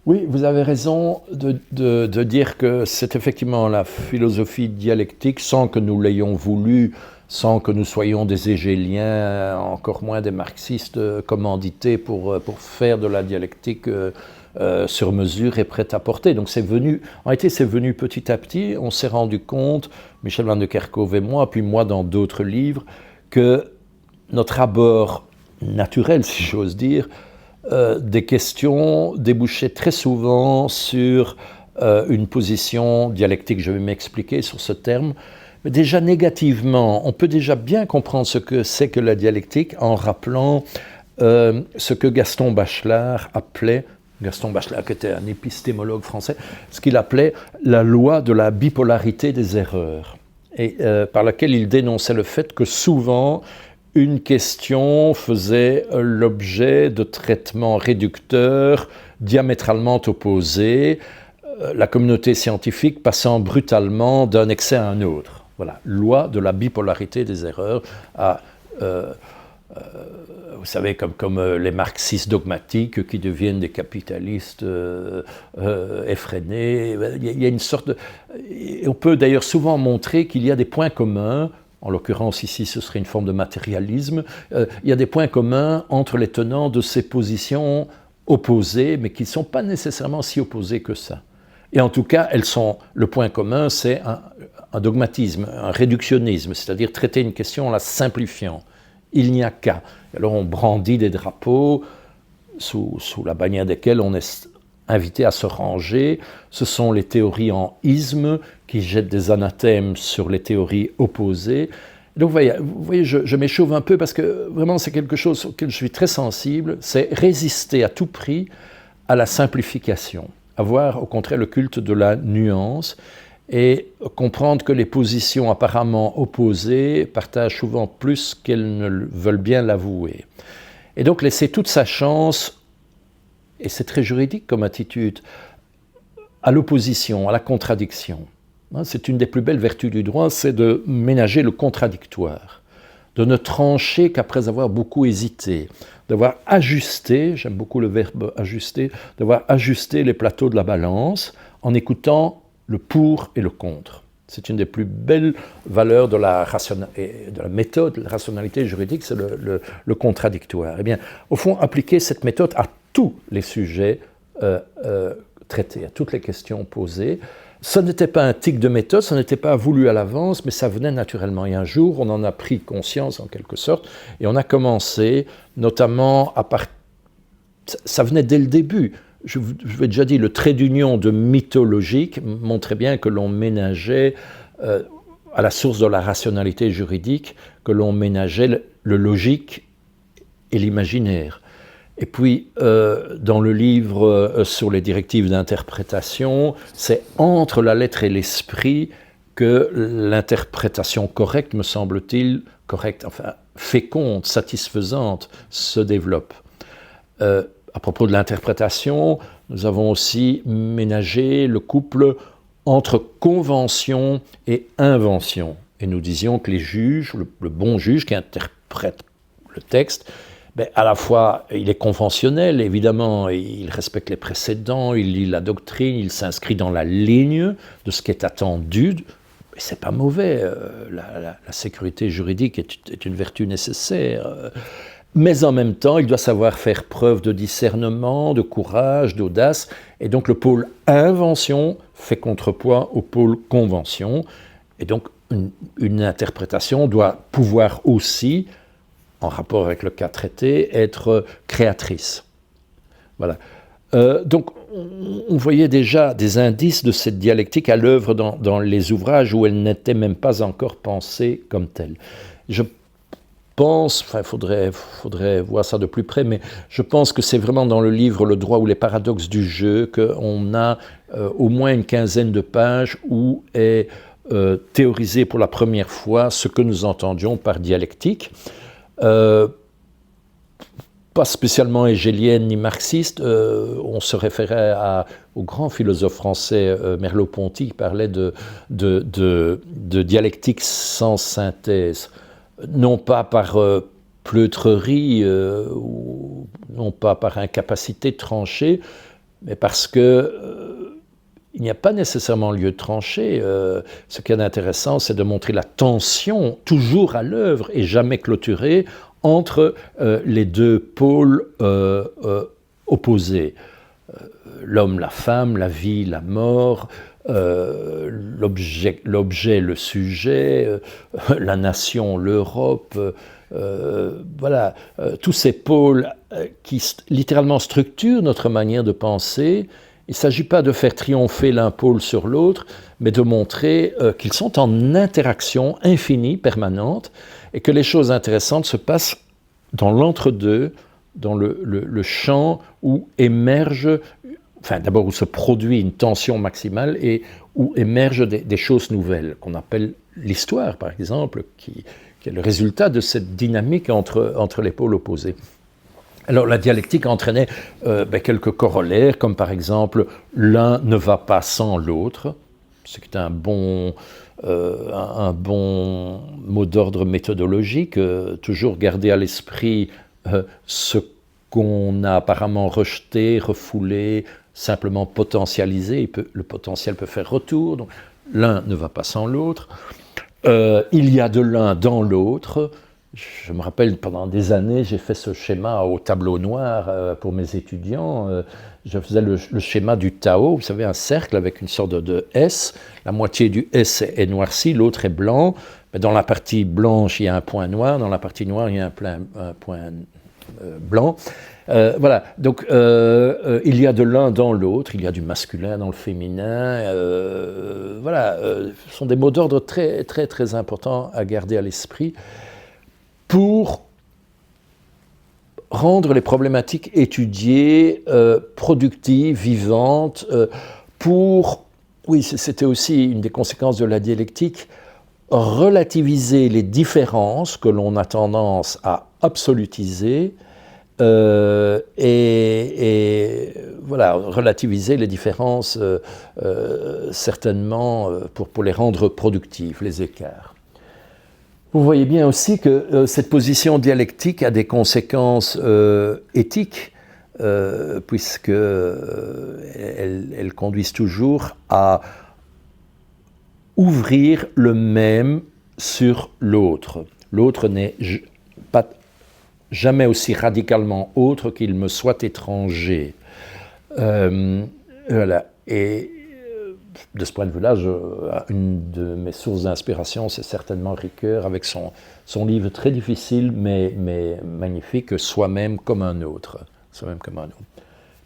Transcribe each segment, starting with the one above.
Oui, vous avez raison de dire que c'est effectivement la philosophie dialectique, sans que nous l'ayons voulu, sans que nous soyons des hégéliens, encore moins des marxistes commandités pour faire de la dialectique sur mesure et prête à porter. Donc c'est venu, en réalité c'est venu petit à petit, on s'est rendu compte, Michel van de Kerkhove et moi, puis moi dans d'autres livres, que notre abord naturel, si j'ose dire, des questions débouchaient très souvent sur une position dialectique. Je vais m'expliquer sur ce terme. Mais déjà négativement, on peut déjà bien comprendre ce que c'est que la dialectique en rappelant ce que Gaston Bachelard appelait, Gaston Bachelard qui était un épistémologue français, ce qu'il appelait la loi de la bipolarité des erreurs, et par laquelle il dénonçait le fait que souvent une question faisait l'objet de traitements réducteurs diamétralement opposés, la communauté scientifique passant brutalement d'un excès à un autre. Voilà, loi de la bipolarité des erreurs. Vous savez, comme les marxistes dogmatiques qui deviennent des capitalistes effrénés. Il y a une sorte de... On peut d'ailleurs souvent montrer qu'il y a des points communs. En l'occurrence, ici, ce serait une forme de matérialisme. Il y a des points communs entre les tenants de ces positions opposées, mais qui ne sont pas nécessairement si opposées que ça. Et en tout cas, le point commun, c'est un dogmatisme, un réductionnisme, c'est-à-dire traiter une question en la simplifiant. Il n'y a qu'à. Alors on brandit des drapeaux sous la bannière desquels on est invité à se ranger. Ce sont les théories en isme qui jettent des anathèmes sur les théories opposées. Donc vous voyez je m'échauffe un peu parce que vraiment c'est quelque chose auquel je suis très sensible, c'est résister à tout prix à la simplification, avoir au contraire le culte de la nuance et comprendre que les positions apparemment opposées partagent souvent plus qu'elles ne veulent bien l'avouer. Et donc laisser toute sa chance, et c'est très juridique comme attitude, à l'opposition, à la contradiction. C'est une des plus belles vertus du droit, c'est de ménager le contradictoire, de ne trancher qu'après avoir beaucoup hésité, d'avoir ajusté, j'aime beaucoup le verbe ajuster, d'avoir ajusté les plateaux de la balance en écoutant le pour et le contre. C'est une des plus belles valeurs de la méthode, de la rationalité juridique, c'est le contradictoire. Eh bien, au fond, appliquer cette méthode à tous les sujets traités, à toutes les questions posées, ce n'était pas un tic de méthode, ce n'était pas voulu à l'avance, mais ça venait naturellement. Et un jour, on en a pris conscience en quelque sorte, et on a commencé, notamment ça venait dès le début. Je vous ai déjà dit, le trait d'union de mythologique montrait bien que l'on ménageait, à la source de la rationalité juridique, que l'on ménageait le logique et l'imaginaire. Et puis, dans le livre sur les directives d'interprétation, c'est entre la lettre et l'esprit que l'interprétation correcte, me semble-t-il, féconde, satisfaisante, se développe. À propos de l'interprétation, nous avons aussi ménagé le couple entre convention et invention. Et nous disions que les juges, le bon juge qui interprète le texte, à la fois il est conventionnel, évidemment, il respecte les précédents, il lit la doctrine, il s'inscrit dans la ligne de ce qui est attendu. Et c'est pas mauvais, la sécurité juridique est une vertu nécessaire. Mais en même temps, il doit savoir faire preuve de discernement, de courage, d'audace. Et donc le pôle invention fait contrepoids au pôle convention. Et donc une interprétation doit pouvoir aussi, en rapport avec le cas traité, être créatrice. Voilà. Donc on voyait déjà des indices de cette dialectique à l'œuvre dans les ouvrages où elle n'était même pas encore pensée comme telle. Je pense, il faudrait voir ça de plus près, mais je pense que c'est vraiment dans le livre Le droit ou les paradoxes du jeu qu'on a au moins une quinzaine de pages où est théorisé pour la première fois ce que nous entendions par dialectique. Pas spécialement hégélienne ni marxiste, on se référait au grand philosophe français Merleau-Ponty qui parlait de dialectique sans synthèse. Non pas par pleutrerie, ou non pas par incapacité de trancher, mais parce que il n'y a pas nécessairement lieu de trancher. Ce qui est intéressant, c'est de montrer la tension toujours à l'œuvre et jamais clôturée entre les deux pôles opposés. L'homme, la femme, la vie, la mort, l'objet, le sujet, la nation, l'Europe, voilà, tous ces pôles qui littéralement structurent notre manière de penser. Il ne s'agit pas de faire triompher l'un pôle sur l'autre, mais de montrer qu'ils sont en interaction infinie, permanente, et que les choses intéressantes se passent dans l'entre-deux, dans le champ où émerge, enfin d'abord où se produit une tension maximale et où émergent des choses nouvelles, qu'on appelle l'histoire par exemple, qui est le résultat de cette dynamique entre les pôles opposés. Alors la dialectique entraînait quelques corollaires, comme par exemple l'un ne va pas sans l'autre, ce qui est un bon mot d'ordre méthodologique, toujours garder à l'esprit ce qu'on a apparemment rejeté, refoulé, simplement potentialisé. Le potentiel peut faire retour, donc l'un ne va pas sans l'autre. Il y a de l'un dans l'autre. Je me rappelle, pendant des années, j'ai fait ce schéma au tableau noir pour mes étudiants. Je faisais le schéma du Tao, vous savez, un cercle avec une sorte de S. La moitié du S est noirci, l'autre est blanc. Mais dans la partie blanche, il y a un point noir. Dans la partie noire, il y a un point blanc. Voilà, donc il y a de l'un dans l'autre, il y a du masculin dans le féminin. Voilà, ce sont des mots d'ordre très, très, très importants à garder à l'esprit pour rendre les problématiques étudiées, productives, vivantes, oui, c'était aussi une des conséquences de la dialectique, relativiser les différences que l'on a tendance à absolutiser, et voilà, relativiser les différences certainement pour les rendre productives, les écarts. Vous voyez bien aussi que cette position dialectique a des conséquences éthiques, puisque elles conduisent toujours à ouvrir le même sur l'autre. L'autre n'est pas jamais aussi radicalement autre qu'il me soit étranger. Voilà. Et de ce point de vue-là, une de mes sources d'inspiration, c'est certainement Ricoeur, avec son livre très difficile, mais magnifique, Soi-même comme un autre. Soi-même comme un autre.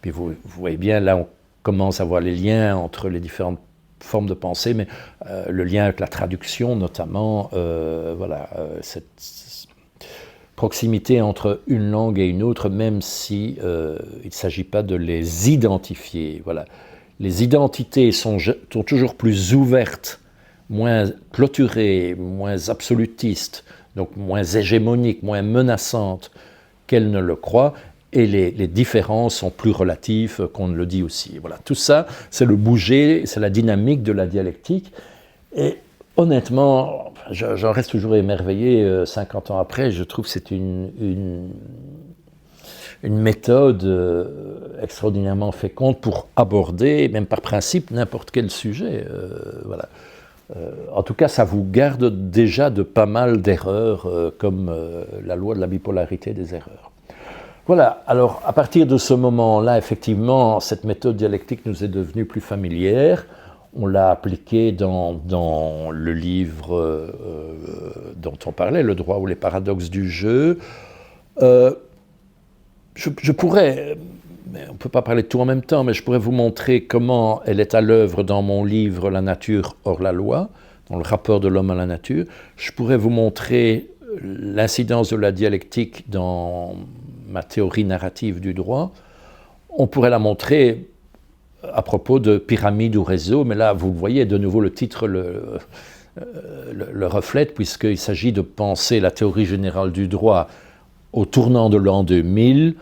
Puis vous voyez bien, là, on commence à voir les liens entre les différentes formes de pensée, mais le lien avec la traduction, notamment, voilà, cette proximité entre une langue et une autre, même si il ne s'agit pas de les identifier. Voilà. Les identités sont toujours plus ouvertes, moins clôturées, moins absolutistes, donc moins hégémoniques, moins menaçantes qu'elles ne le croient, et les différences sont plus relatives qu'on ne le dit aussi. Voilà. Tout ça, c'est le bouger, c'est la dynamique de la dialectique. Et honnêtement, j'en reste toujours émerveillé 50 ans après. Je trouve que c'est une méthode extraordinairement féconde pour aborder, même par principe, n'importe quel sujet. Voilà. En tout cas, ça vous garde déjà de pas mal d'erreurs, comme la loi de la bipolarité des erreurs. Voilà, alors à partir de ce moment-là, effectivement, cette méthode dialectique nous est devenue plus familière. On l'a appliquée dans le livre dont on parlait, Le droit ou les paradoxes du jeu. Je pourrais, on ne peut pas parler de tout en même temps, mais je pourrais vous montrer comment elle est à l'œuvre dans mon livre La nature hors la loi, dans le rapport de l'homme à la nature. Je pourrais vous montrer l'incidence de la dialectique dans ma théorie narrative du droit. On pourrait la montrer à propos de pyramide ou réseau, mais là, vous le voyez, de nouveau, le titre le reflète, puisqu'il s'agit de penser la théorie générale du droit au tournant de l'an 2000,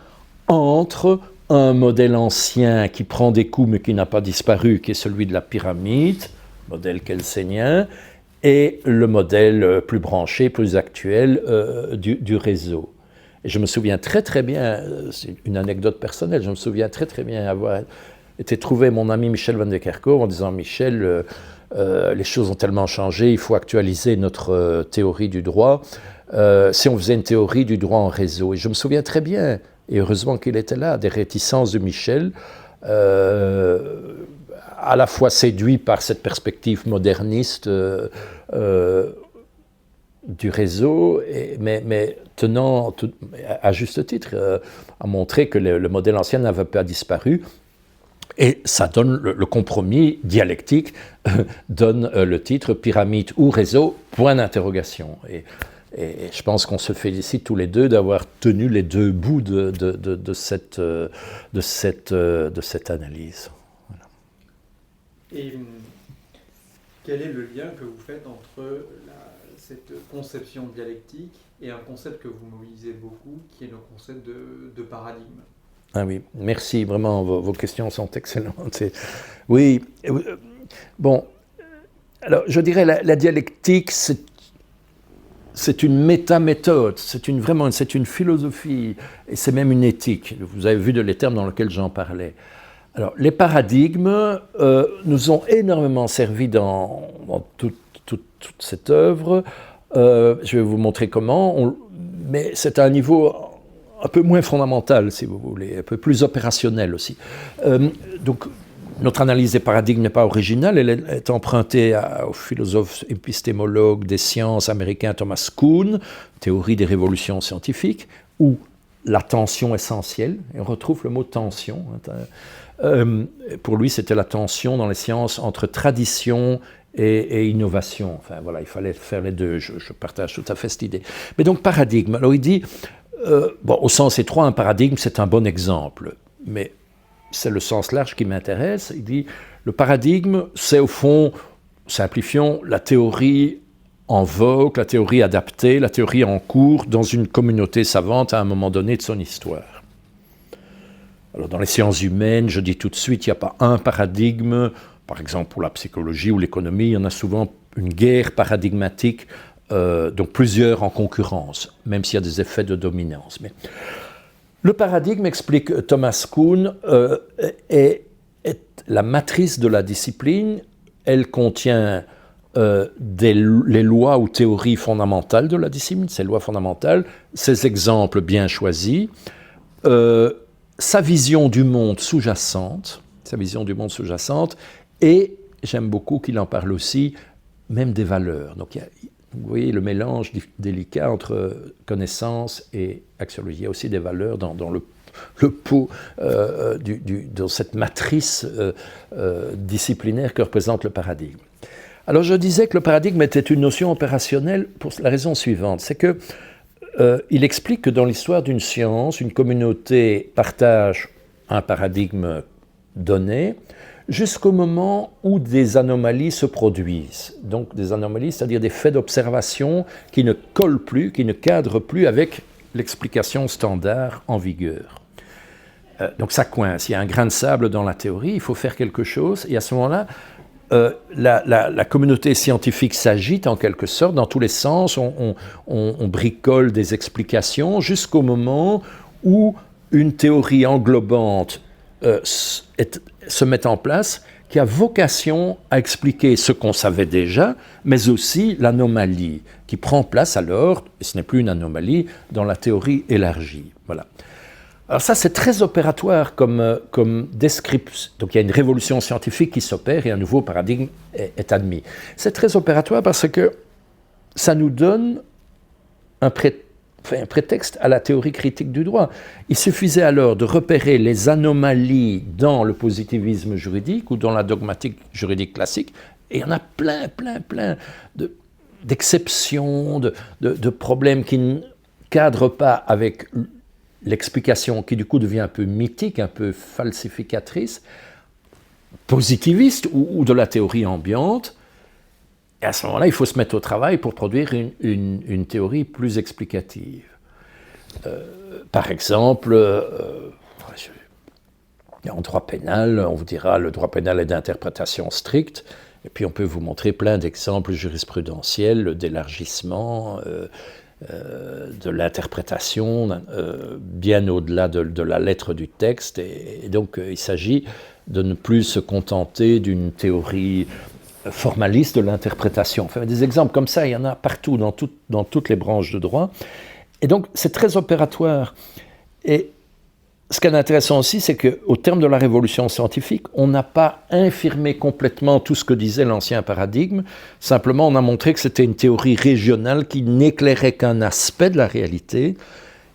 entre un modèle ancien qui prend des coups mais qui n'a pas disparu, qui est celui de la pyramide, modèle kelseenien, et le modèle plus branché, plus actuel du réseau. Et je me souviens très très bien, c'est une anecdote personnelle, je me souviens très très bien avoir été trouver mon ami Michel van de Kerkhove en disant « Michel, les choses ont tellement changé, il faut actualiser notre théorie du droit. Si on faisait une théorie du droit en réseau ». Et je me souviens très bien, et heureusement qu'il était là, des réticences de Michel, à la fois séduit par cette perspective moderniste du réseau, mais tenant à juste titre à montrer que le modèle ancien n'avait pas disparu. Et ça donne le compromis dialectique, donne le titre « Pyramide ou réseau ?» point d'interrogation. Et je pense qu'on se félicite tous les deux d'avoir tenu les deux bouts de cette analyse. Voilà. Et quel est le lien que vous faites entre cette conception dialectique et un concept que vous mobilisez beaucoup, qui est le concept de paradigme? Ah oui, merci, vraiment, vos questions sont excellentes. Oui, bon, alors je dirais la dialectique, c'est une méta-méthode, c'est une philosophie, et c'est même une éthique. Vous avez vu les termes dans lesquels j'en parlais. Alors, les paradigmes nous ont énormément servi dans toute cette œuvre. Je vais vous montrer comment, mais c'est à un niveau un peu moins fondamental, si vous voulez, un peu plus opérationnel aussi. Donc, notre analyse des paradigmes n'est pas originale, elle est empruntée au philosophe épistémologue des sciences américain Thomas Kuhn, théorie des révolutions scientifiques, où la tension essentielle, et on retrouve le mot tension. Pour lui, c'était la tension dans les sciences entre tradition et innovation. Enfin, voilà, il fallait faire les deux, je partage tout à fait cette idée. Mais donc, paradigme, alors il dit... bon, au sens étroit, un paradigme, c'est un bon exemple, mais c'est le sens large qui m'intéresse. Il dit, le paradigme, c'est au fond, simplifions, la théorie en vogue, la théorie adaptée, la théorie en cours dans une communauté savante à un moment donné de son histoire. Alors, dans les sciences humaines, je dis tout de suite, il n'y a pas un paradigme, par exemple pour la psychologie ou l'économie, il y en a souvent une guerre paradigmatique, donc plusieurs en concurrence, même s'il y a des effets de dominance. Mais le paradigme, explique Thomas Kuhn, est la matrice de la discipline. Elle contient les lois ou théories fondamentales de la discipline, ces lois fondamentales, ces exemples bien choisis, sa vision du monde sous-jacente, et j'aime beaucoup qu'il en parle aussi, même des valeurs. Donc vous voyez le mélange délicat entre connaissance et axiologie. Il y a aussi des valeurs dans le pot, dans cette matrice disciplinaire que représente le paradigme. Alors je disais que le paradigme était une notion opérationnelle pour la raison suivante, c'est que il explique que dans l'histoire d'une science, une communauté partage un paradigme donné, jusqu'au moment où des anomalies se produisent. Donc des anomalies, c'est-à-dire des faits d'observation qui ne collent plus, qui ne cadrent plus avec l'explication standard en vigueur. Donc ça coince, il y a un grain de sable dans la théorie, il faut faire quelque chose, et à ce moment-là, la communauté scientifique s'agite en quelque sorte, dans tous les sens, on bricole des explications, jusqu'au moment où une théorie englobante se met en place, qui a vocation à expliquer ce qu'on savait déjà, mais aussi l'anomalie, qui prend place alors, et ce n'est plus une anomalie, dans la théorie élargie. Voilà. Alors ça, c'est très opératoire comme description. Donc il y a une révolution scientifique qui s'opère et un nouveau paradigme est admis. C'est très opératoire parce que ça nous donne un prétexte à la théorie critique du droit. Il suffisait alors de repérer les anomalies dans le positivisme juridique ou dans la dogmatique juridique classique, et il y en a plein d'exceptions, de problèmes qui ne cadrent pas avec l'explication, qui du coup devient un peu mythique, un peu falsificatrice, positiviste ou de la théorie ambiante. Et à ce moment-là, il faut se mettre au travail pour produire une théorie plus explicative. Par exemple, en droit pénal, on vous dira le droit pénal est d'interprétation stricte, et puis on peut vous montrer plein d'exemples jurisprudentiels d'élargissement, de l'interprétation, bien au-delà de la lettre du texte. Et donc, il s'agit de ne plus se contenter d'une théorie formaliste de l'interprétation. Enfin, des exemples comme ça, il y en a partout, dans toutes les branches de droit. Et donc, c'est très opératoire. Et ce qui est intéressant aussi, c'est qu'au terme de la révolution scientifique, on n'a pas infirmé complètement tout ce que disait l'ancien paradigme, simplement on a montré que c'était une théorie régionale qui n'éclairait qu'un aspect de la réalité,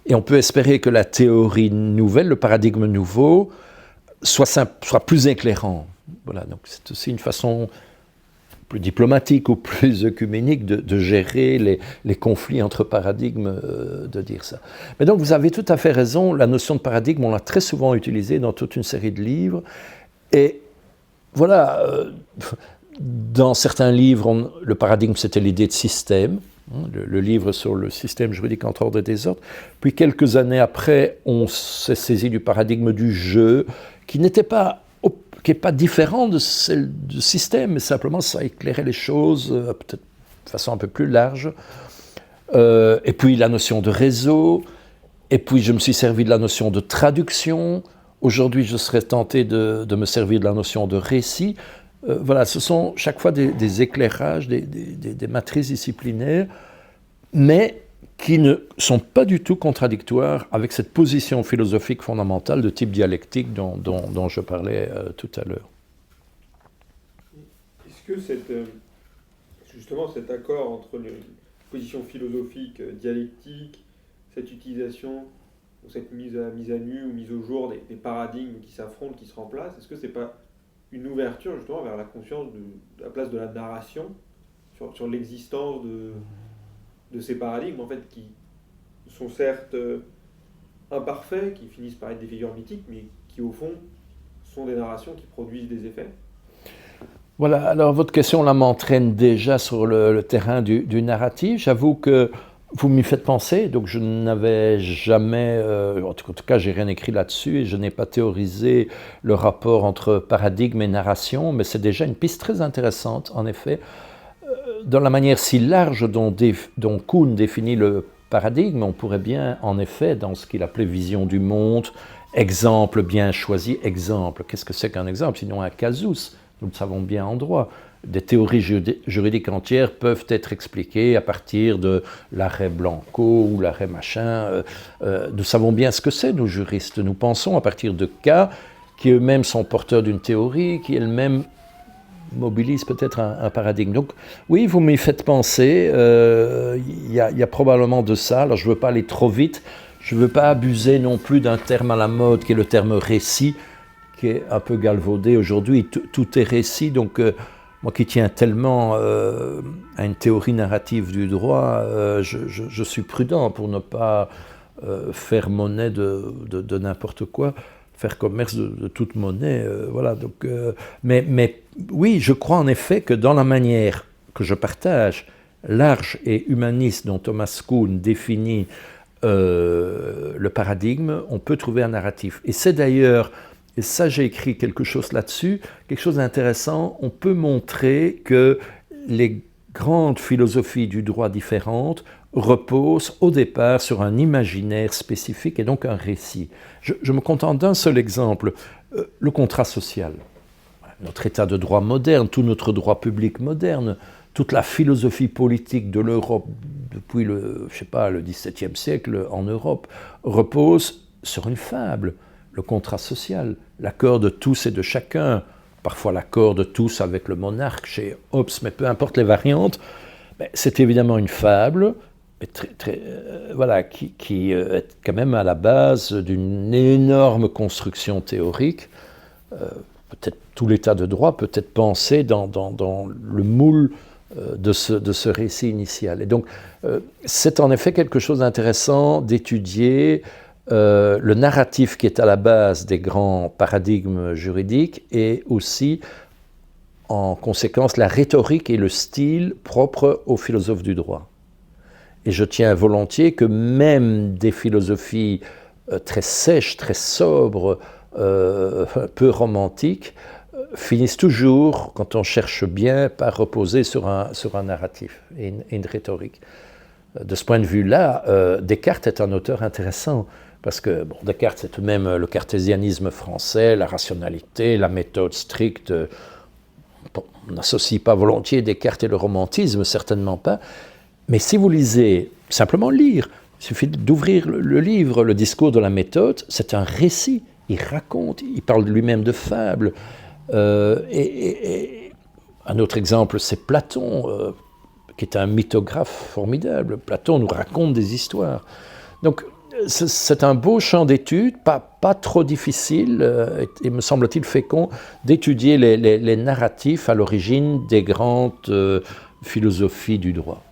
et on peut espérer que la théorie nouvelle, le paradigme nouveau, soit plus éclairant. Voilà, donc c'est aussi une façon plus diplomatique ou plus œcuménique de gérer les conflits entre paradigmes, de dire ça. Mais donc vous avez tout à fait raison, la notion de paradigme, on l'a très souvent utilisée dans toute une série de livres, et voilà, dans certains livres, le paradigme c'était l'idée de système, le livre sur le système juridique entre ordre et désordre, puis quelques années après, on s'est saisi du paradigme du jeu, qui n'est pas différent de celle du système, mais simplement ça éclairait les choses peut-être de façon un peu plus large. Et puis la notion de réseau, et puis je me suis servi de la notion de traduction. Aujourd'hui, je serais tenté de me servir de la notion de récit. Voilà, ce sont chaque fois des éclairages, des matrices disciplinaires, mais qui ne sont pas du tout contradictoires avec cette position philosophique fondamentale de type dialectique dont je parlais tout à l'heure. Est-ce que justement cet accord entre la position philosophique dialectique, cette utilisation, ou cette mise à nu ou mise au jour des paradigmes qui s'affrontent, qui se remplacent, est-ce que ce n'est pas une ouverture justement vers la conscience de la place de la narration sur l'existence de ces paradigmes, en fait, qui sont certes imparfaits, qui finissent par être des figures mythiques, mais qui, au fond, sont des narrations qui produisent des effets? Voilà, alors votre question là m'entraîne déjà sur le terrain du narratif. J'avoue que vous m'y faites penser, donc je n'avais jamais, en tout cas j'ai rien écrit là-dessus, et je n'ai pas théorisé le rapport entre paradigme et narration, mais c'est déjà une piste très intéressante, en effet. Dans la manière si large dont Kuhn définit le paradigme, on pourrait bien, en effet, dans ce qu'il appelait vision du monde, exemple bien choisi, exemple. Qu'est-ce que c'est qu'un exemple? Sinon un casus, nous le savons bien en droit. Des théories juridiques entières peuvent être expliquées à partir de l'arrêt Blanco ou l'arrêt machin. Nous savons bien ce que c'est, nous juristes. Nous pensons à partir de cas qui eux-mêmes sont porteurs d'une théorie, qui elles-mêmes mobilise peut-être un paradigme. Donc oui, vous m'y faites penser, il y a probablement de ça. Alors je ne veux pas aller trop vite, je ne veux pas abuser non plus d'un terme à la mode qui est le terme récit, qui est un peu galvaudé aujourd'hui. Tout est récit, donc moi qui tiens tellement à une théorie narrative du droit, je suis prudent pour ne pas faire monnaie de n'importe quoi, faire commerce de toute monnaie, voilà. Donc, mais oui, je crois en effet que dans la manière que je partage, large et humaniste dont Thomas Kuhn définit le paradigme, on peut trouver un narratif. Et c'est d'ailleurs, et ça j'ai écrit quelque chose là-dessus, quelque chose d'intéressant, on peut montrer que les grandes philosophies du droit différentes repose au départ sur un imaginaire spécifique et donc un récit. Je me contente d'un seul exemple, le contrat social. Notre état de droit moderne, tout notre droit public moderne, toute la philosophie politique de l'Europe depuis le XVIIe siècle en Europe repose sur une fable, le contrat social, l'accord de tous et de chacun, parfois l'accord de tous avec le monarque chez Hobbes, mais peu importe les variantes, c'est évidemment une fable, voilà, qui est quand même à la base d'une énorme construction théorique. Peut-être tout l'état de droit peut être pensé dans le moule de ce récit initial. Et donc, c'est en effet quelque chose d'intéressant d'étudier le narratif qui est à la base des grands paradigmes juridiques et aussi, en conséquence, la rhétorique et le style propres aux philosophes du droit. Et je tiens volontiers que même des philosophies très sèches, très sobres, peu romantiques, finissent toujours, quand on cherche bien, par reposer sur un narratif et une rhétorique. De ce point de vue-là, Descartes est un auteur intéressant, parce que Descartes, c'est tout de même le cartésianisme français, la rationalité, la méthode stricte. On n'associe pas volontiers Descartes et le romantisme, certainement pas. Mais si vous lisez, simplement lire, il suffit d'ouvrir le livre, le discours de la méthode, c'est un récit. Il raconte, il parle lui-même de fables. Et un autre exemple, c'est Platon, qui est un mythographe formidable. Platon nous raconte des histoires. Donc, c'est un beau champ d'études, pas trop difficile, et me semble-t-il fécond, d'étudier les narratifs à l'origine des grandes philosophies du droit.